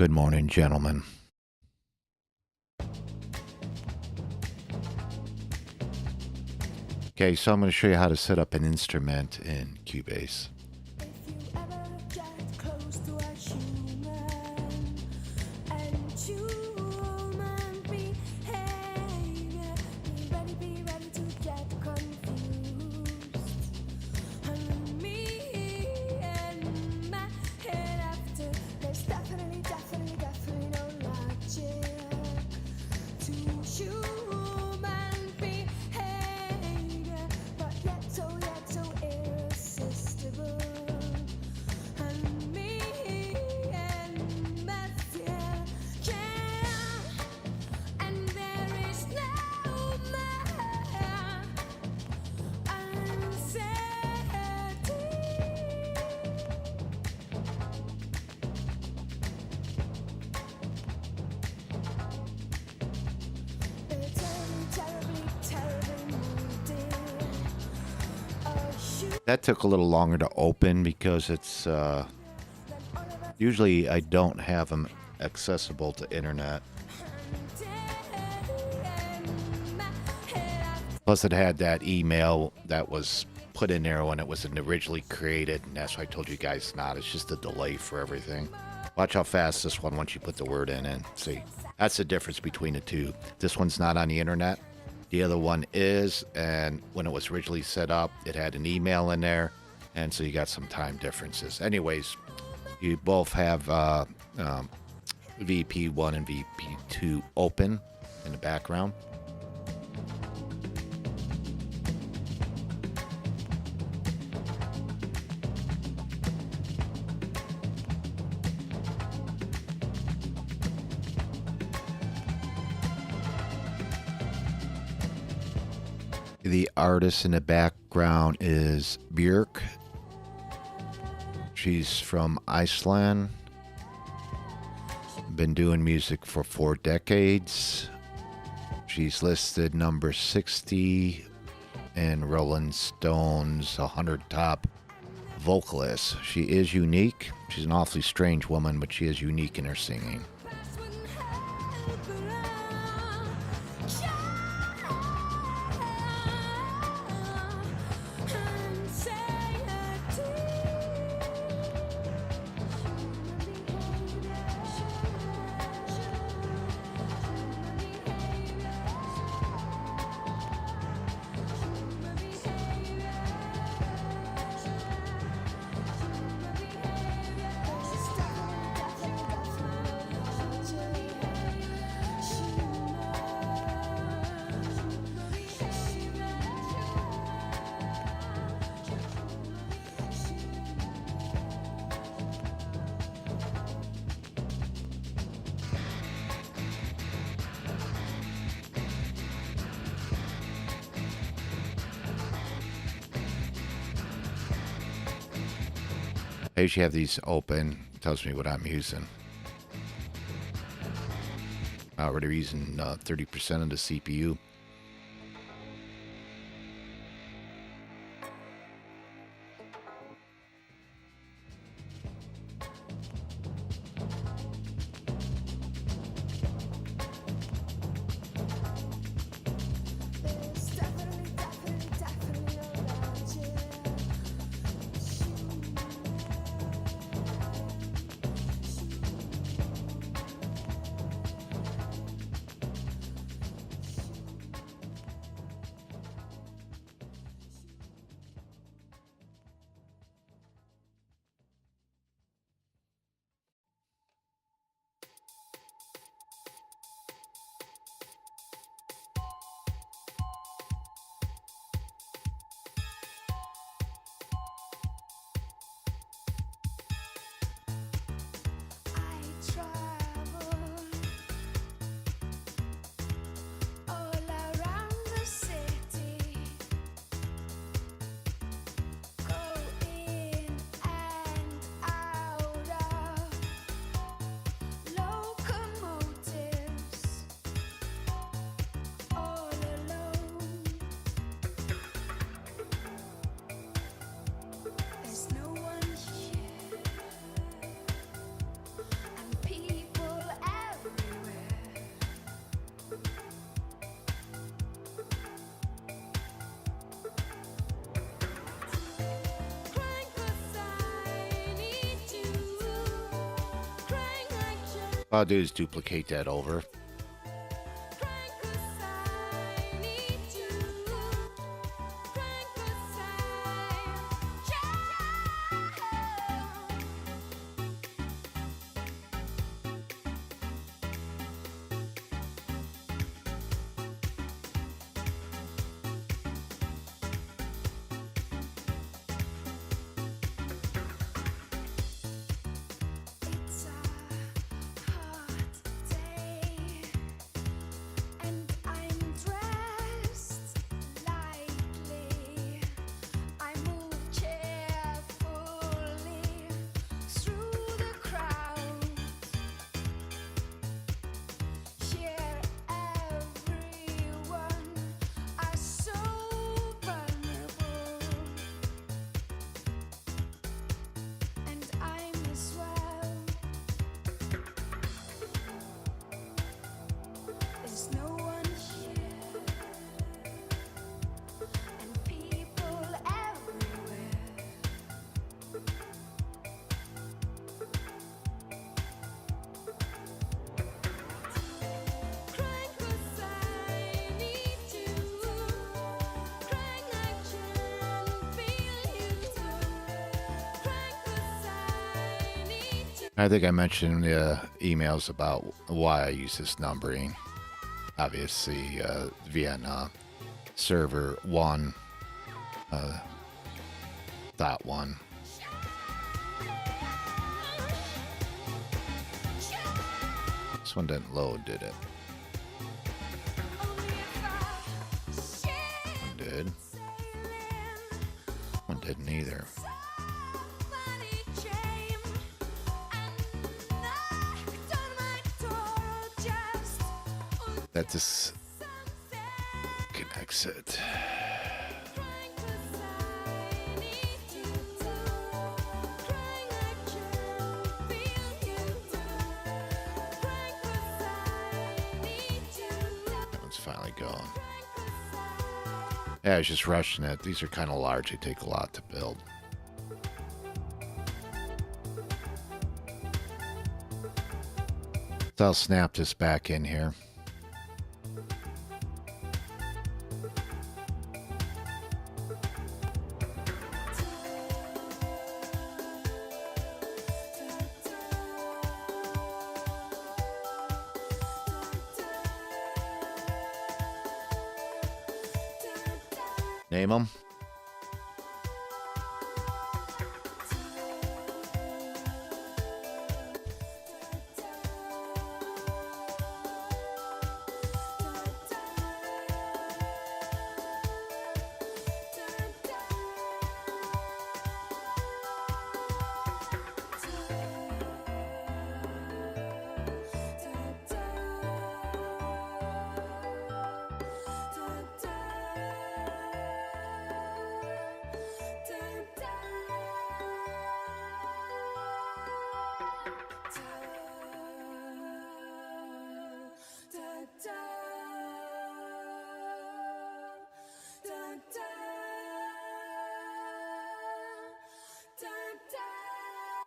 Good morning, gentlemen. Okay, so I'm going to show you how to set up an instrument in Cubase. That took a little longer to open because it's usually I don't have them accessible to internet. Plus it had that email that was put in there when it was originally created, and that's why I told you guys it's not. It's just a delay for everything. Watch how fast this one, once you put the word in. See, that's the difference between the two. This one's not on the internet. The other one is, and when it was originally set up, it had an email in there, and so you got some time differences. Anyways, you both have VP1 and VP2 open in the background. The artist in the background is Björk. She's from Iceland. Been doing music for 4 decades. She's listed number 60 in Rolling Stone's 100 top vocalists. She is unique. She's an awfully strange woman, but she is unique in her singing. I usually have these open. It tells me what I'm using. We're using 30% of the CPU. What I'll do is duplicate that over. I think I mentioned in the emails about why I use this numbering. Obviously, Vienna server 1, dot 1. This one didn't load, did it? One did. One didn't either. That just connects it. That one's finally going. Yeah, I was just rushing it. These are kind of large. They take a lot to build. So I'll snap this back in here. Name them.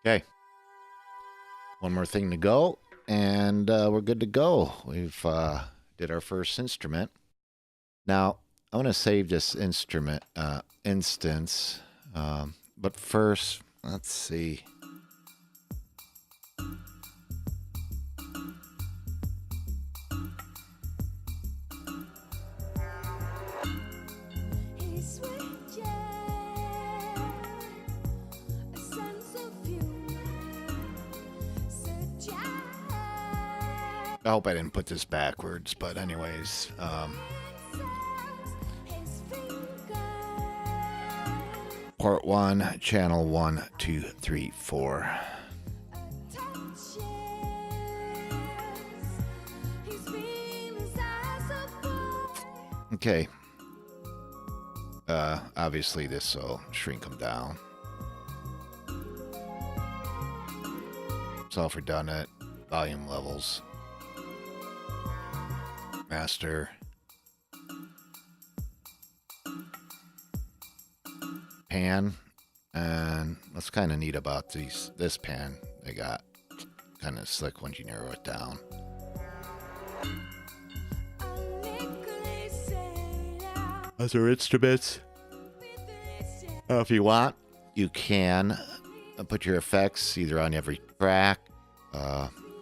Okay. One more thing to go, and we're good to go. We've did our first instrument. Now, I want to save this instrument instance, but first, let's see. I hope I didn't put this backwards, but anyways, port 1, channel 1, 2, 3, 4. Okay. Obviously this will shrink them down. Self redundant, volume levels. Master, pan, and what's kind of neat about this pan they got kind of slick once you narrow it down. Other instruments. If you want, you can put your effects either on every track,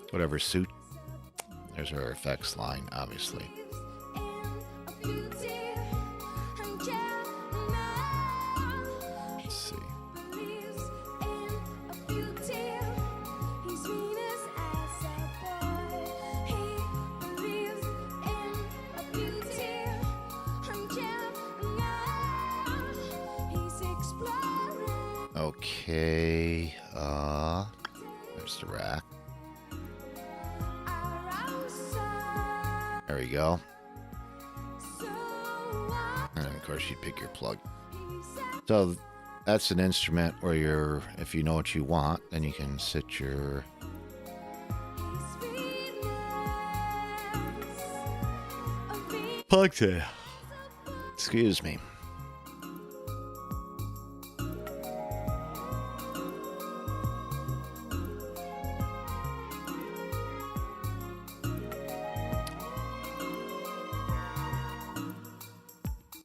whatever suit. There's our effects line, obviously. Let's see. Okay, there's the rack. There we go. And of course you pick your plug. So that's an instrument where you're, if you know what you want, then you can sit your plugs in. Excuse me.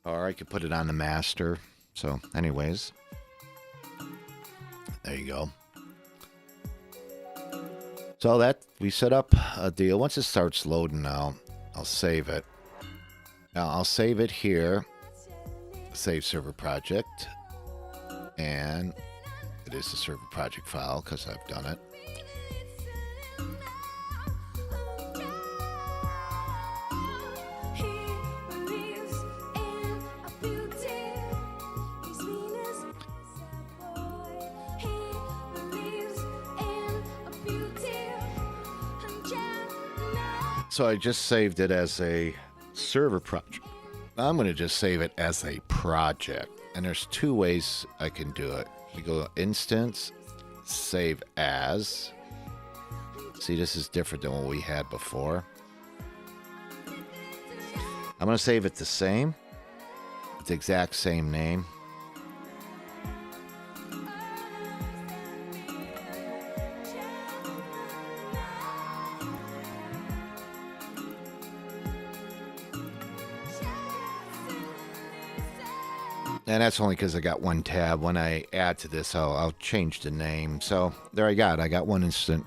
Or I could put it on the master. So anyways, there you go. So that we set up a deal. Once it starts loading now, I'll save it. Now I'll save it here. Save server project. And it is a server project file because I've done it. So I just saved it as a server project. I'm going to just save it as a project. And there's two ways I can do it. We go instance, save as. See, this is different than what we had before. I'm going to save it the same. It's the exact same name. And that's only because I got one tab. When I add to this, I'll change the name. So there I got one instrument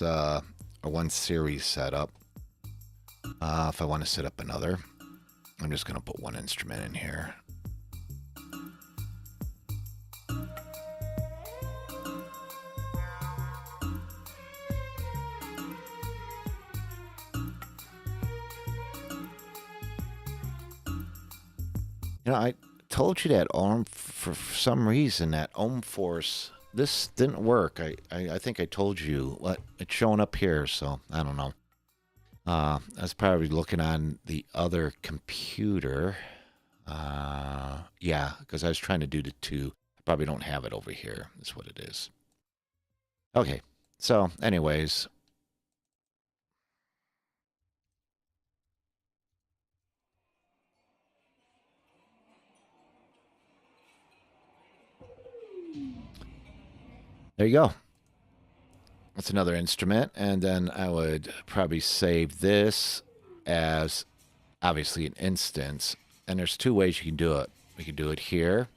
or one series set up. If I want to set up another, I'm just going to put one instrument in here. You know, I told you that for some reason that Force, this didn't work. I think I told you what it's showing up here, so I don't know. I was probably looking on the other computer. Yeah, because I was trying to do the two. I probably don't have it over here. That's what it is. Okay, so anyways. There you go. That's another instrument. And then I would probably save this as obviously an instance. And there's two ways you can do it. We can do it here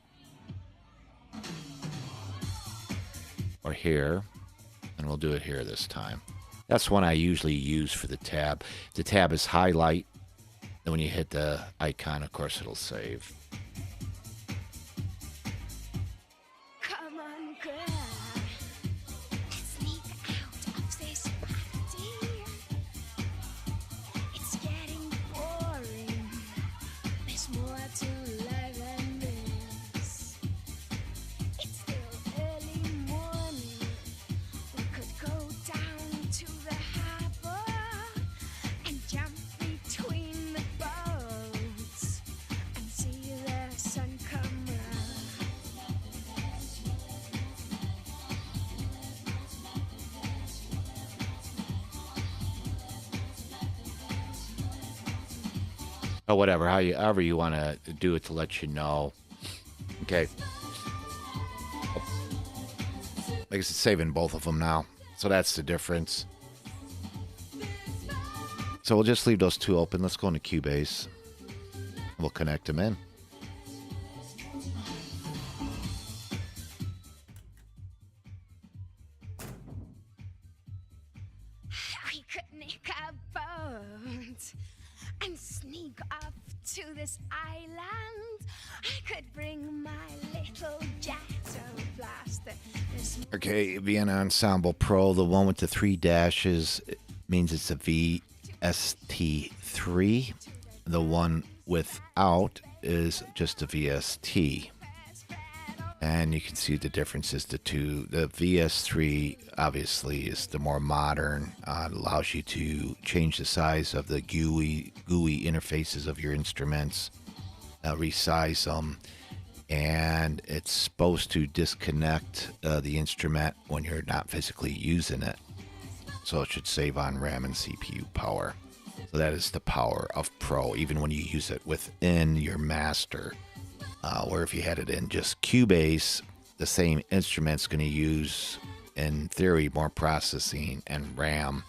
or here. And we'll do it here this time. That's one I usually use for the tab. The tab is highlight. Then when you hit the icon, of course, it'll save. Or whatever, however you want to do it to let you know. Okay. I guess it's saving both of them now. So that's the difference. So we'll just leave those two open. Let's go into Cubase. We'll connect them in. We could nick a boat and sneak off to this island. I could bring my little jet of blaster. Okay, Vienna Ensemble Pro, the one with the 3 dashes, it means it's a VST3. The one without is just a VST. And you can see the differences, the two. The VS3 obviously is the more modern. It allows you to change the size of the GUI interfaces of your instruments, resize them, and it's supposed to disconnect the instrument when you're not physically using it. So it should save on RAM and CPU power. So that is the power of Pro, even when you use it within your master. Where if you had it in just Cubase, the same instrument's going to use, in theory, more processing and RAM.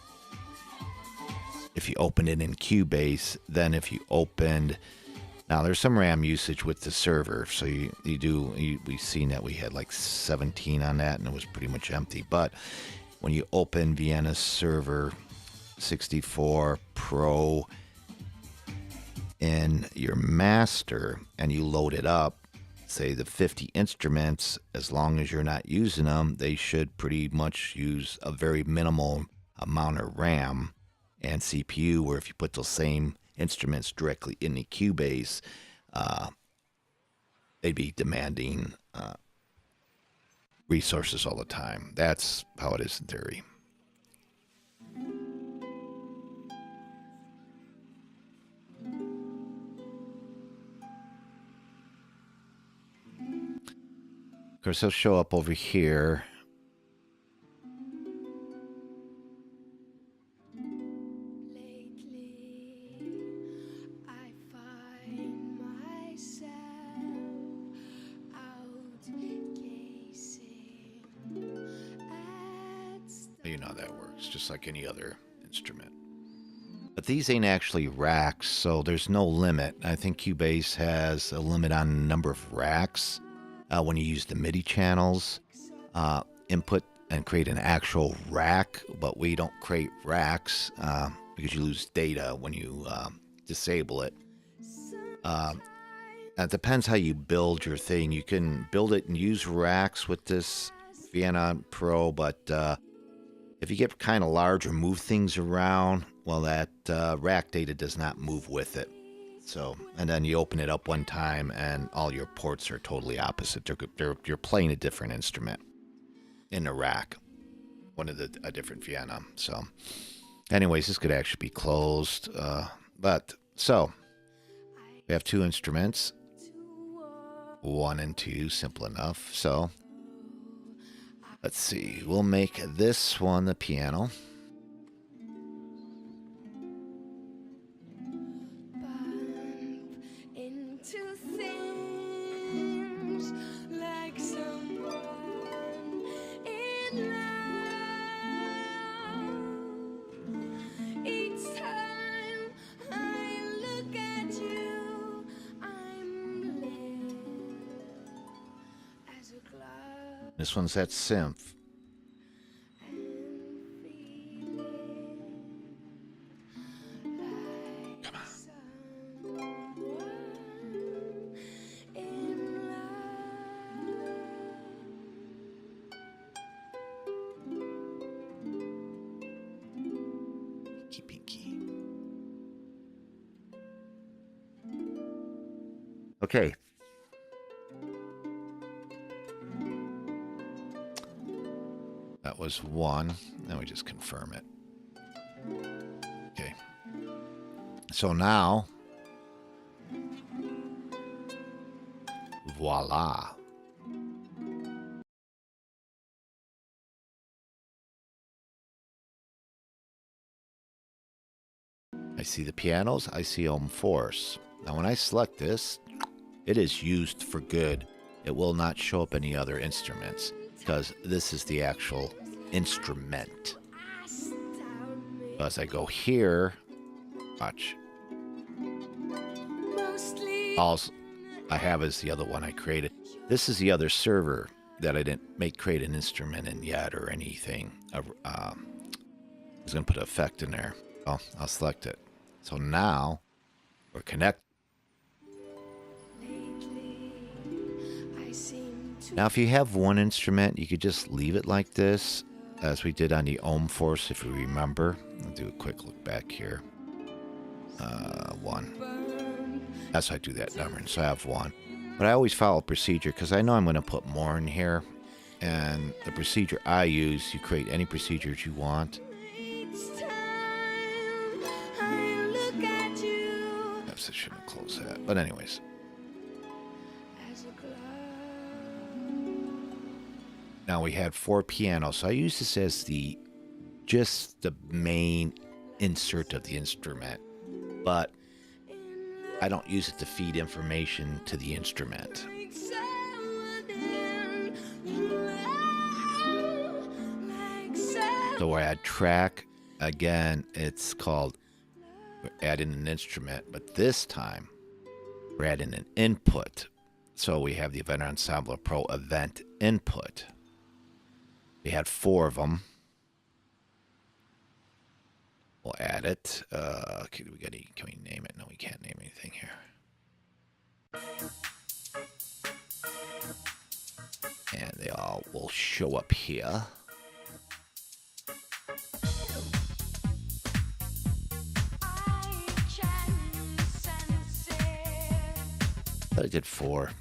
If you open it in Cubase, then if you opened... Now, there's some RAM usage with the server, so we've seen that we had like 17 on that, and it was pretty much empty. But when you open Vienna Server 64 Pro in your master and you load it up, say the 50 instruments, as long as you're not using them, they should pretty much use a very minimal amount of RAM and CPU, where if you put those same instruments directly in the Cubase, they'd be demanding resources all the time. That's how it is in theory. Of course, they'll show up over here. You know how that works, just like any other instrument. But these ain't actually racks, so there's no limit. I think Cubase has a limit on the number of racks when you use the MIDI channels, input and create an actual rack, but we don't create racks because you lose data when you disable it. It depends how you build your thing. You can build it and use racks with this Vienna Pro, but if you get kind of large or move things around, well, that rack data does not move with it. So, and then you open it up one time and all your ports are totally opposite. You're playing a different instrument in the rack, a different Vienna. So, anyways, this could actually be closed. So, we have two instruments, 1 and 2, simple enough. So, let's see, we'll make this one the piano. This one's that synth. Come on. Pinky. Okay. That was 1. Now we just confirm it. Okay. So now, voila. I see the pianos, I see home force. Now when I select this, it is used for good. It will not show up any other instruments, because this is the actual instrument. As I go here, watch. All I have is the other one I created. This is the other server that I didn't create an instrument in yet or anything. I was going to put an effect in there. Well, I'll select it. So now we're connected. Now, if you have one instrument, you could just leave it like this, as we did on the Ohm Force, if you remember. I'll do a quick look back here. One. That's why I do that number, so I have one. But I always follow procedure, because I know I'm going to put more in here. And the procedure I use, you create any procedures you want. Perhaps I shouldn't close that. But anyways. Now we had 4 pianos. So I use this as just the main insert of the instrument. But I don't use it to feed information to the instrument. So I add track. Again, it's called adding an instrument. But this time, we're adding an input. So we have the Vienna Ensemble Pro event input. We had 4 of them. We'll add it. Okay, can we name it? No, we can't name anything here. And they all will show up here. But I did 4.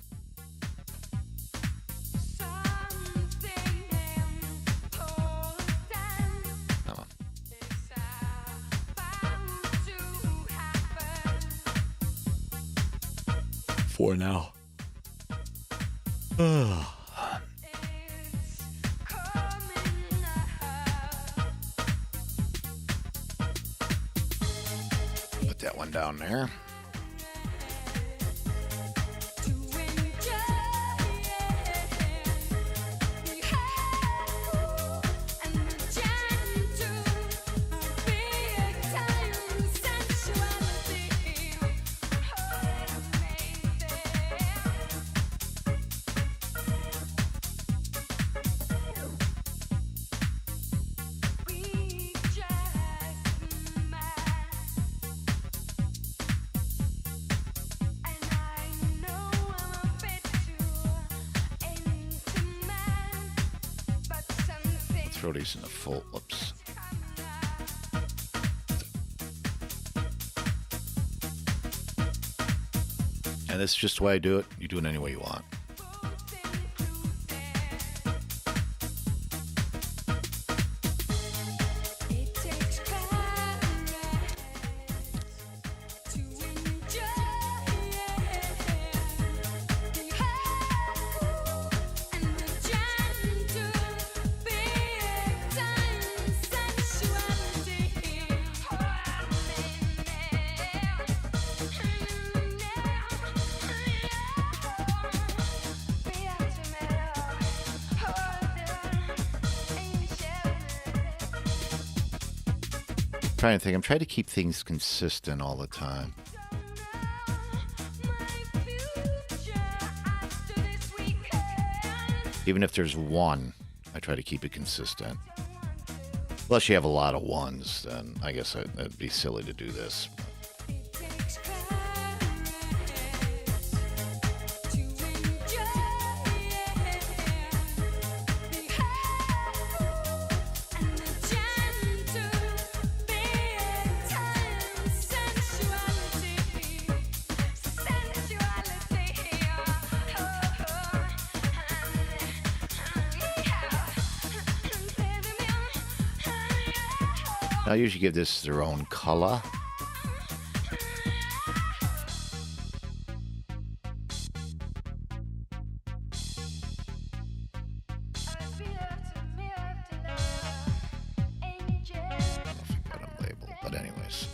For now. Put that one down there. Throw these in the full. Whoops. And this is just the way I do it. You do it any way you want. Trying to think. I'm trying to keep things consistent all the time. Even if there's one, I try to keep it consistent. Unless you have a lot of ones, then I guess it'd be silly to do this. I usually give this their own color. But anyways.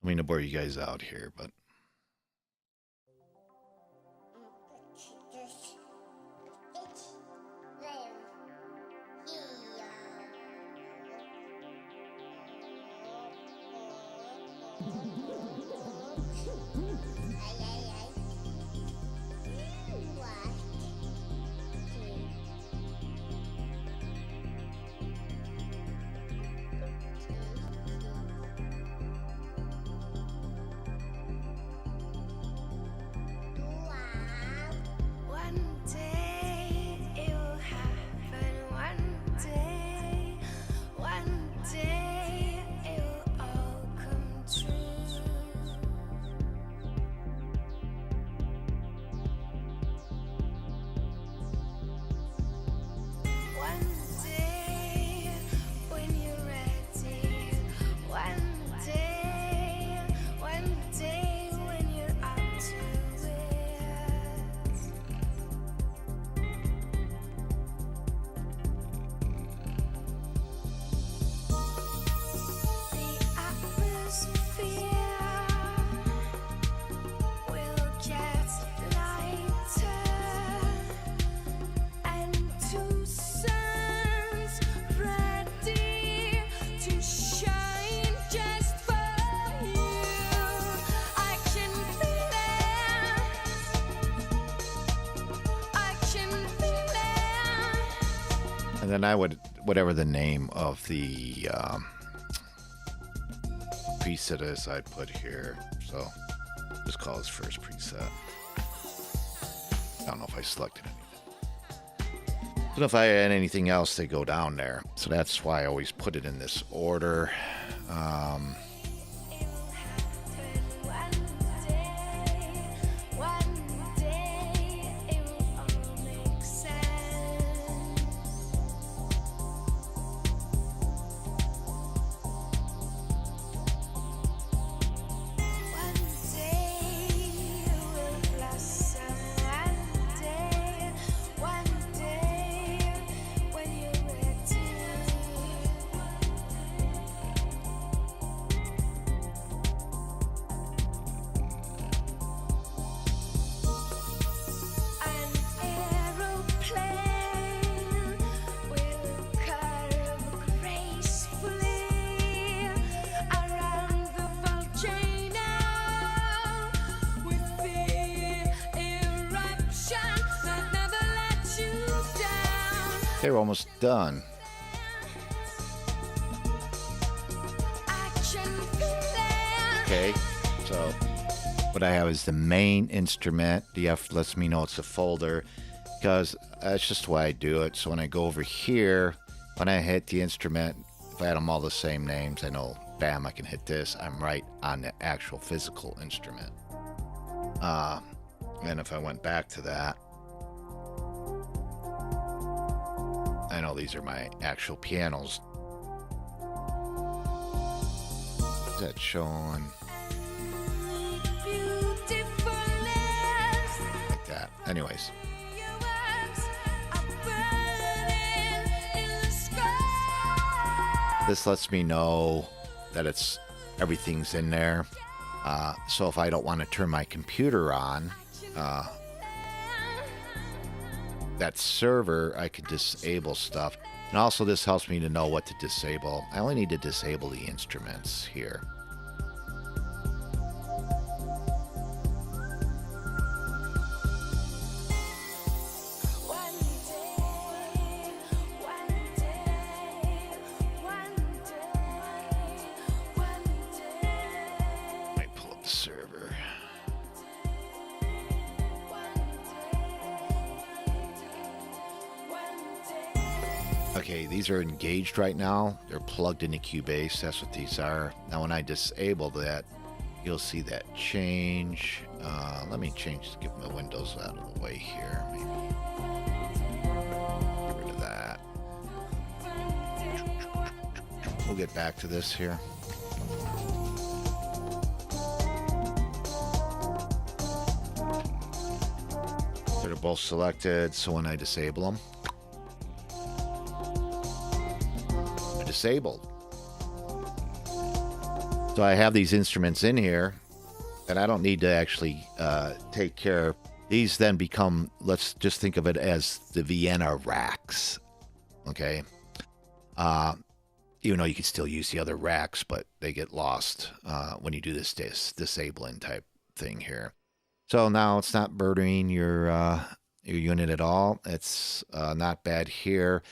I mean to bore you guys out here, but one day it'll happen. One day it'll all come true. One day when you're ready. One day when you're up to it. The atmosphere will get lighter, and two suns ready to shine just for you. I can feel it. and then I would, whatever the name of the preset is, I'd put here. So just call this first preset. I don't know if I selected anything. I don't know if I had anything else to go down there. So that's why I always put it in this order. One day it will all make sense. One day will blossom. One day when you're ready. An aeroplane will curve gracefully around the volcano with the eruption that never lets you down. Okay, we're almost done. Action feeling. Okay, so what I have is the main instrument. The F lets me know it's a folder because that's just the way I do it. So when I go over here, when I hit the instrument, if I had them all the same names, I know, bam, I can hit this. I'm right on the actual physical instrument. And if I went back to that, I know these are my actual pianos. Is that showing? Beautifulness. Like that. Anyways, Your words are burning in the sky. this lets me know that everything's in there. So if I don't want to turn my computer on, that server, I could disable stuff. And also this helps me to know what to disable. I only need to disable the instruments here. One day, one day, one day, one day. Might pull up the server. Okay, these are engaged right now. They're plugged into Cubase. That's what these are. Now, when I disable that, you'll see that change. Let me get my windows out of the way here. Maybe. Get rid of that. We'll get back to this here. They're both selected, so when I disable them, they're disabled. So I have these instruments in here, and I don't need to actually take care. These then become, let's just think of it as the Vienna racks. Okay. Even though you can still use the other racks, but they get lost when you do this disabling type thing here. So now it's not burdening your unit at all. It's not bad here.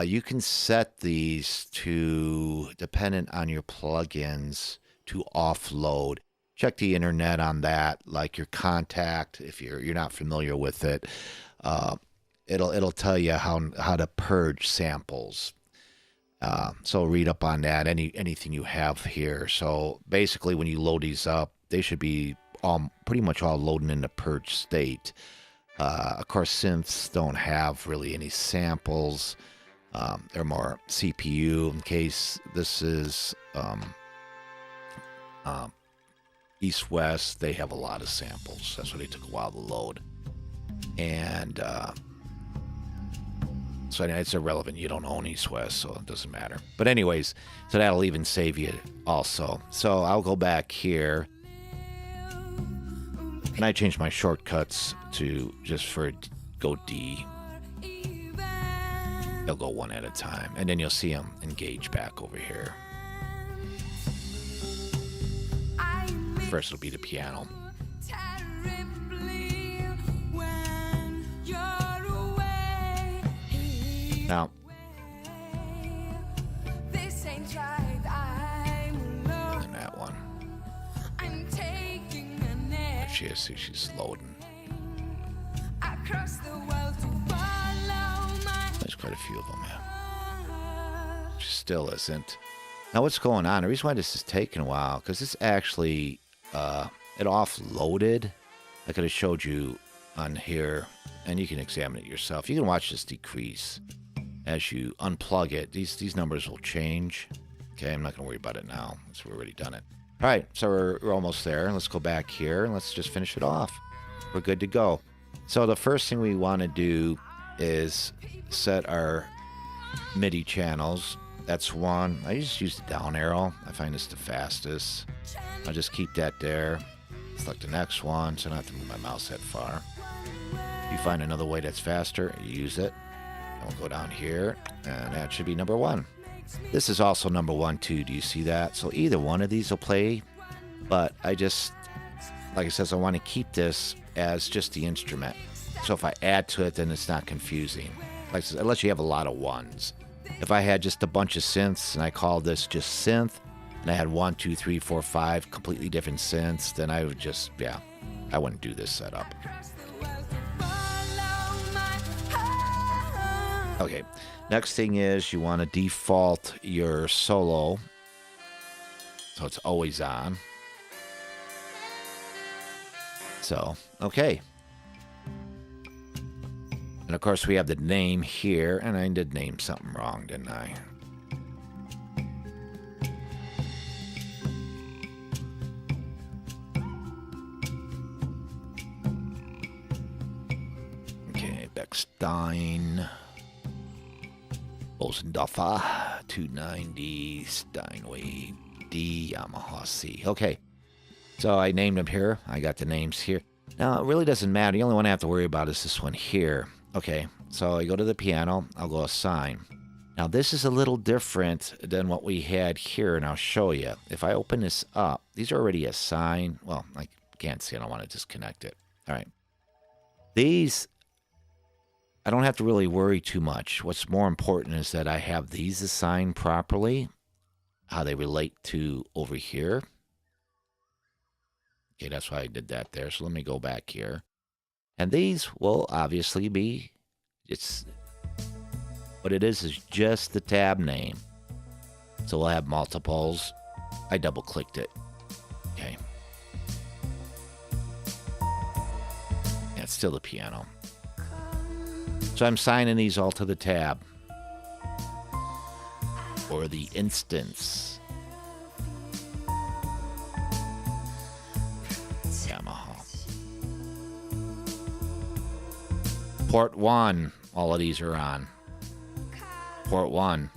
You can set these to, dependent on your plugins, to offload. Check the internet on that, like your contact. If you're not familiar with it, it'll tell you how to purge samples. So read up on that. Anything you have here. So basically, when you load these up, they should be pretty much all loading in the purge state. Of course, synths don't have really any samples. They're more CPU. In case this is East-West, they have a lot of samples. That's why they took a while to load. And so it's irrelevant. You don't own East-West, so it doesn't matter. But anyways, so that'll even save you also. So I'll go back here. And I changed my shortcuts to just for go D. They'll go one at a time. And then you'll see them engage back over here. First it'll be the piano. Now, and that one. She is, see, she's loading. There's quite a few of them, yeah. She still isn't. Now, what's going on? The reason why this is taking a while, because it's actually, it offloaded. I could have showed you on here, and you can examine it yourself. You can watch this decrease as you unplug it. These numbers will change. Okay, I'm not going to worry about it now, because we've already done it. All right, so we're almost there. Let's go back here, and let's just finish it off. We're good to go. So the first thing we want to do is set our MIDI channels. That's one. I just use the down arrow. I find this the fastest. I'll just keep that there. Select the next one, so I don't have to move my mouse that far. If you find another way that's faster, use it. And we'll go down here, and that should be number one. This is also number one too. Do you see that? So either one of these will play, but I just, like I said, I want to keep this as just the instrument. So if I add to it, then it's not confusing. Like I said, unless you have a lot of ones. If I had just a bunch of synths and I called this just synth, and I had 1, 2, 3, 4, 5 completely different synths, then I would just, yeah, I wouldn't do this setup. Okay, next thing is you want to default your solo so it's always on. So, okay. And of course we have the name here, and I did name something wrong, didn't I? Okay, Beckstein. Bosendorfer, 290, Steinway, D, Yamaha C. Okay, so I named them here. I got the names here. Now, it really doesn't matter. The only one I have to worry about is this one here. Okay, so I go to the piano. I'll go assign. Now, this is a little different than what we had here, and I'll show you. If I open this up, these are already assigned. Well, I can't see. I don't want to disconnect it. All right. These, I don't have to really worry too much. What's more important is that I have these assigned properly, how they relate to over here. Okay, that's why I did that there. So let me go back here. And these will obviously be, what it is just the tab name. So we'll have multiples. I double clicked it. Okay. Yeah, it's still the piano. So I'm signing these all to the tab. Or the instance. Yamaha. Port 1. All of these are on. Port 1.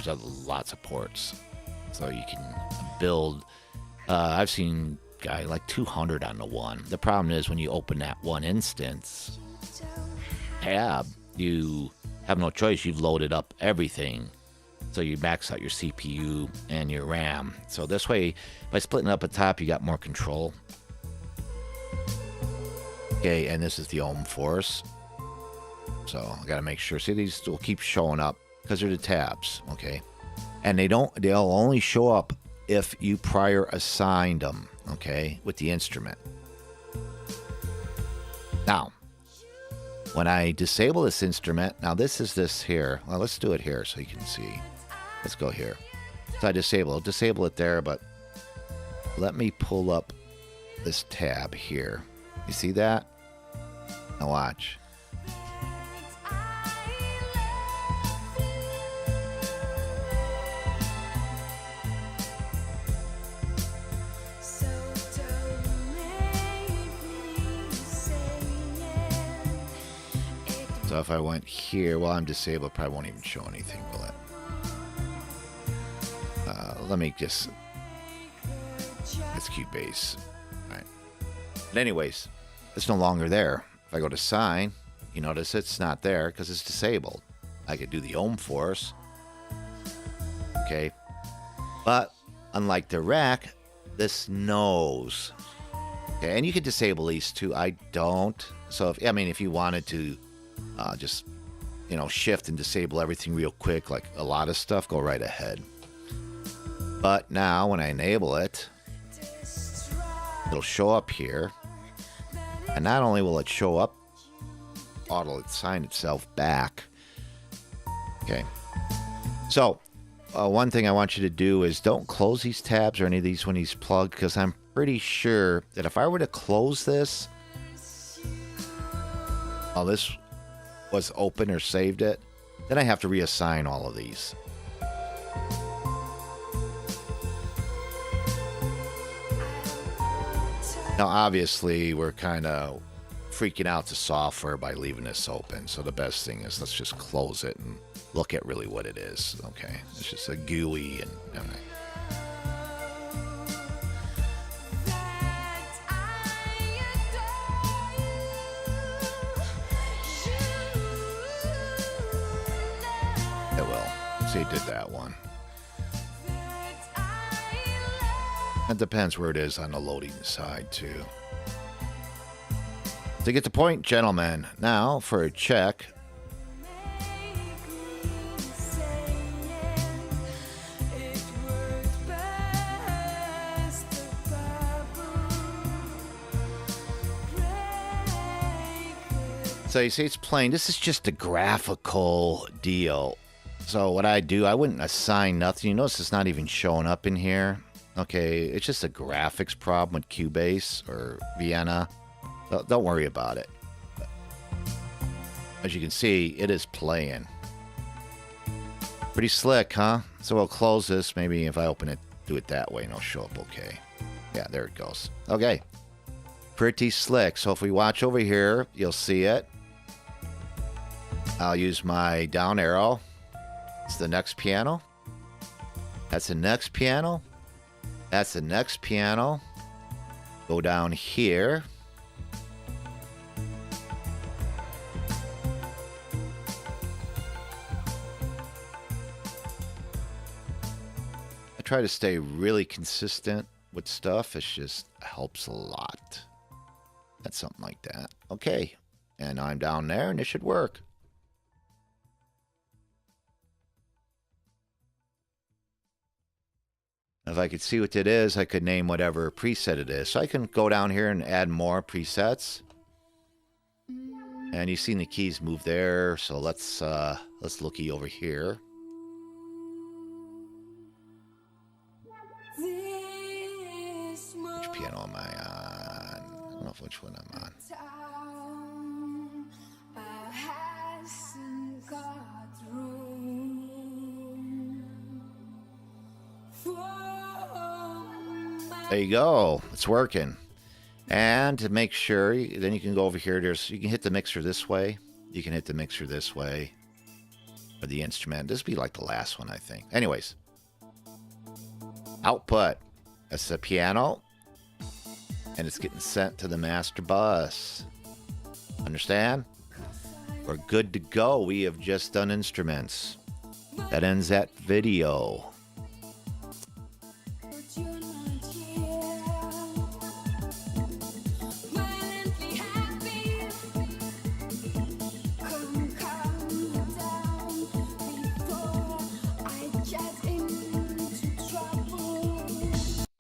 There's lots of ports. So you can build, I've seen guy like 200 on the one. The problem is when you open that one instance tab, you have no choice. You've loaded up everything. So you max out your CPU and your RAM. So this way, by splitting up at top, you got more control. Okay, and this is the ohm force. So I got to make sure. See, these will keep showing up because they're the tabs. Okay, and they'll only show up if you prior assigned them. Okay, with the instrument. Now, when I disable this instrument, now this is this here. Well, let's do it here so you can see. Let's go here. So I disable it there, but let me pull up this tab here. You see that? Now watch. So if I went here, well, I'm disabled, probably won't even show anything, will it? Let me just... It's Cubase. All right. But anyways, it's no longer there. If I go to sign, you notice it's not there because it's disabled. I could do the ohm force. Okay. But unlike the rack, this knows. Okay, and you can disable these too. I don't. So if you wanted to just shift and disable everything real quick, like a lot of stuff, go right ahead. But now when I enable it, it'll show up here, and not only will it show up, it'll assign itself back. Okay, so one thing I want you to do is don't close these tabs or any of these when he's plugged, because I'm pretty sure that if I were to close this, this was open or saved it, then I have to reassign all of these. Now, obviously, we're kind of freaking out the software by leaving this open. So the best thing is let's just close it and look at really what it is. Okay, it's just a GUI and everything. It will. See, it did that one. It depends where it is on the loading side, too. To get the point, gentlemen, now for a check. So you see it's playing. This is just a graphical deal. So what I do, I wouldn't assign nothing. You notice it's not even showing up in here. Okay, it's just a graphics problem with Cubase or Vienna. Don't worry about it. As you can see, it is playing. Pretty slick, huh? So we'll close this. Maybe if I open it, do it that way and it'll show up okay. Yeah, there it goes. Okay. Pretty slick. So if we watch over here, you'll see it. I'll use my down arrow. It's the next piano. That's the next piano. That's the next piano. Go down here. I try to stay really consistent with stuff. It just helps a lot. That's something like that. Okay. And I'm down there and it should work. If I could see what it is, I could name whatever preset it is. So I can go down here and add more presets. And you've seen the keys move there. So let's looky over here. Which piano am I on? I don't know which one I'm on. There you go. It's working. And to make sure, then you can go over here. You can hit the mixer this way. You can hit the mixer this way. Or the instrument. This would be like the last one, I think. Anyways. Output. That's the piano. And it's getting sent to the master bus. Understand? We're good to go. We have just done instruments. That ends that video.